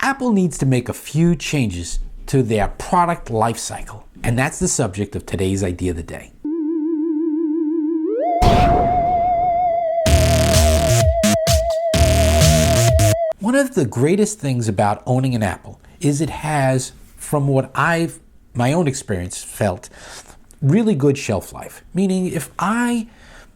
Apple needs to make a few changes to their product life cycle, and that's the subject of today's Idea of the Day. One of the greatest things about owning an Apple is it has, from what my own experience felt, really good shelf life. Meaning if I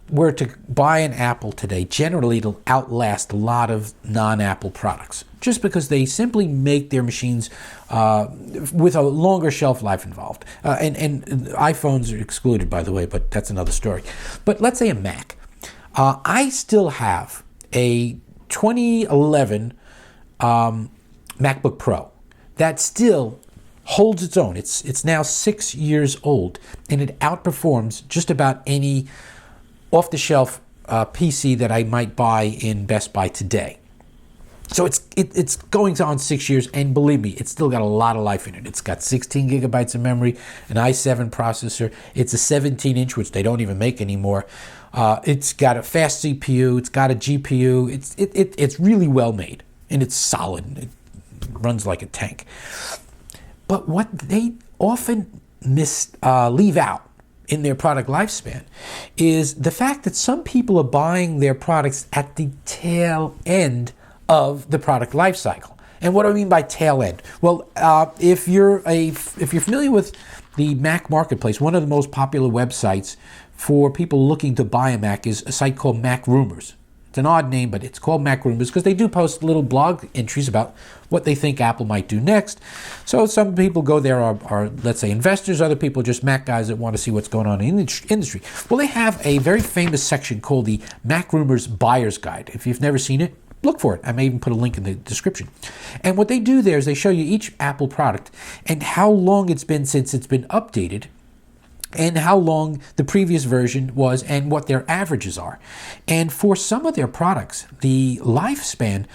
were to buy an Apple today, generally it'll outlast a lot of non-Apple products, just because they simply make their machines with a longer shelf life involved. And iPhones are excluded, by the way, but that's another story. But let's say a Mac. I still have a 2011 MacBook Pro that still holds its own. It's now 6 years old, and it outperforms just about any off-the-shelf PC that I might buy in Best Buy today. So it's going on 6 years, and believe me, it's still got a lot of life in it. It's got 16 gigabytes of memory, an i7 processor. It's a 17-inch, which they don't even make anymore. It's got a fast CPU. It's got a GPU. It's really well made, and it's solid. It runs like a tank. But what they often leave out in their product lifespan is the fact that some people are buying their products at the tail end of the product life cycle. And what do I mean by tail end? Well, if you're familiar with the Mac Marketplace, one of the most popular websites for people looking to buy a Mac is a site called Mac Rumors. It's an odd name, but it's called Mac Rumors because they do post little blog entries about what they think Apple might do next. So some people go there are let's say, investors. Other people are just Mac guys that want to see what's going on in the industry. Well, they have a very famous section called the Mac Rumors Buyer's Guide. If you've never seen it, look for it. I may even put a link in the description. And what they do there is they show you each Apple product and how long it's been since it's been updated, and how long the previous version was, and what their averages are. And for some of their products, the lifespan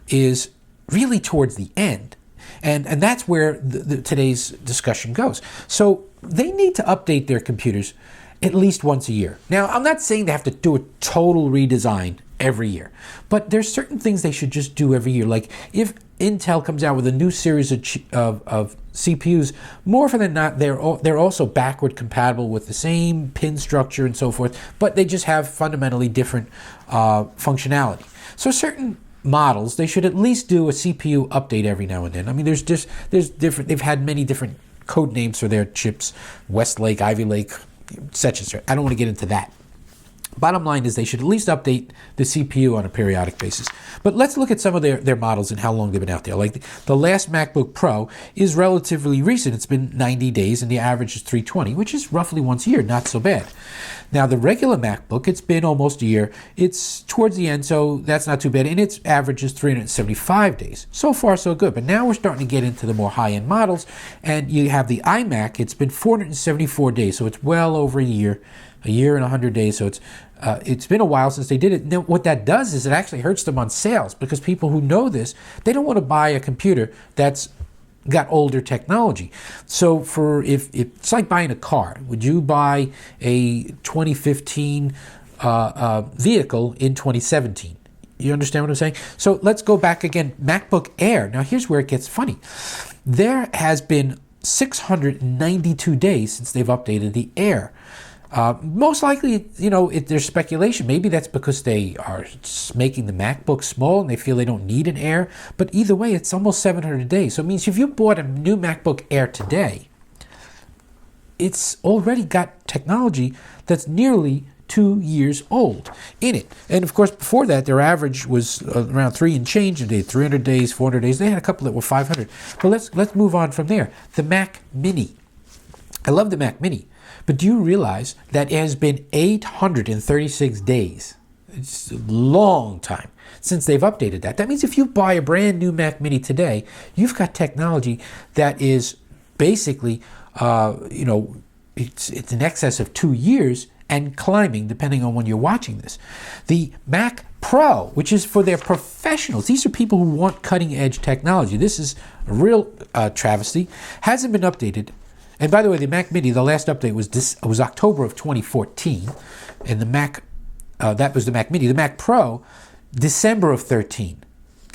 is really towards the end. And that's where today's discussion goes. So they need to update their computers at least once a year. Now, I'm not saying they have to do a total redesign every year, but there's certain things they should just do every year. Like if Intel comes out with a new series of CPUs, more often than not, they're also backward compatible with the same pin structure and so forth, but they just have fundamentally different functionality. So certain models, they should at least do a CPU update every now and then. I mean, there's different. They've had many different code names for their chips: Westlake, Ivy Lake, etc. I don't want to get into that. Bottom line is they should at least update the CPU on a periodic basis. But let's look at some of their models and how long they've been out there. Like the last MacBook Pro is relatively recent. It's been 90 days, and the average is 320, which is roughly once a year, not so bad. Now, the regular MacBook, it's been almost a year. It's towards the end, so that's not too bad, and its average is 375 days. So far, so good. But now we're starting to get into the more high-end models, and you have the iMac. It's been 474 days, so it's well over a year and 100 days, so it's been a while since they did it. Now, what that does is it actually hurts them on sales, because people who know this, they don't want to buy a computer that's got older technology. So if it's like buying a car. Would you buy a 2015 vehicle in 2017? You understand what I'm saying? So let's go back again. MacBook Air. Now here's where it gets funny. There has been 692 days since they've updated the Air. Most likely, there's speculation. Maybe that's because they are making the MacBook small and they feel they don't need an Air. But either way, it's almost 700 days. So it means if you bought a new MacBook Air today, it's already got technology that's nearly 2 years old in it. And of course, before that, their average was around 3 and change. And they had 300 days, 400 days. They had a couple that were 500. But let's move on from there. The Mac Mini. I love the Mac Mini. But do you realize that it has been 836 days? It's a long time since they've updated that. That means if you buy a brand new Mac Mini today, you've got technology that is basically, it's in excess of 2 years and climbing, depending on when you're watching this. The Mac Pro, which is for their professionals. These are people who want cutting-edge technology. This is a real travesty. Hasn't been updated. And by the way, the Mac Mini, the last update was October of 2014, and that was the Mac Mini. The Mac Pro, December of 13.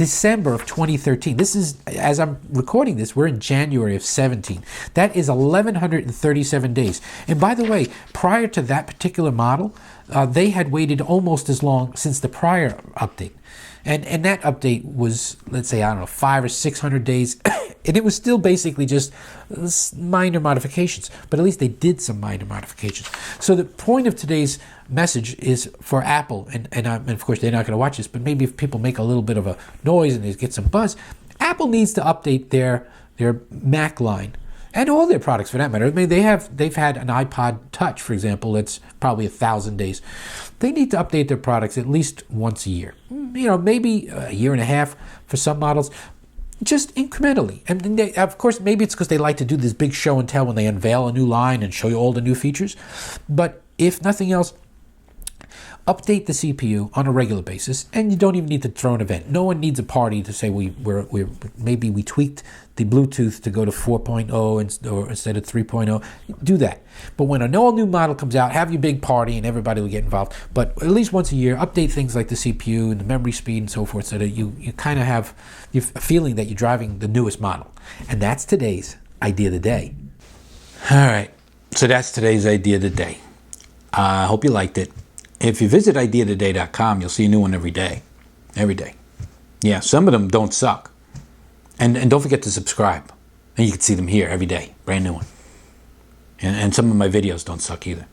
December of 2013. This is, as I'm recording this, we're in January of 17. That is 1,137 days. And by the way, prior to that particular model, they had waited almost as long since the prior update. And that update was, let's say, I don't know, 500 or 600 days. And it was still basically just minor modifications. But at least they did some minor modifications. So the point of today's message is for Apple, and of course they're not going to watch this, but maybe if people make a little bit of a noise and they get some buzz, Apple needs to update their Mac line. And all their products, for that matter. I mean, they've had an iPod Touch, for example, that's probably 1,000 days. They need to update their products at least once a year. Maybe a year and a half for some models, just incrementally. And of course, maybe it's because they like to do this big show and tell when they unveil a new line and show you all the new features. But if nothing else, update the CPU on a regular basis, and you don't even need to throw an event. No one needs a party to say maybe we tweaked the Bluetooth to go to 4.0 or instead of 3.0. Do that. But when an all new model comes out, have your big party and everybody will get involved. But at least once a year, update things like the CPU and the memory speed and so forth, so that you kind of have a feeling that you're driving the newest model. And that's today's idea of the day. All right, so that's today's idea of the day. I hope you liked it. If you visit ideaoftheday.com, you'll see a new one every day. Every day. Yeah, some of them don't suck. And don't forget to subscribe. And you can see them here every day. Brand new one. And some of my videos don't suck either.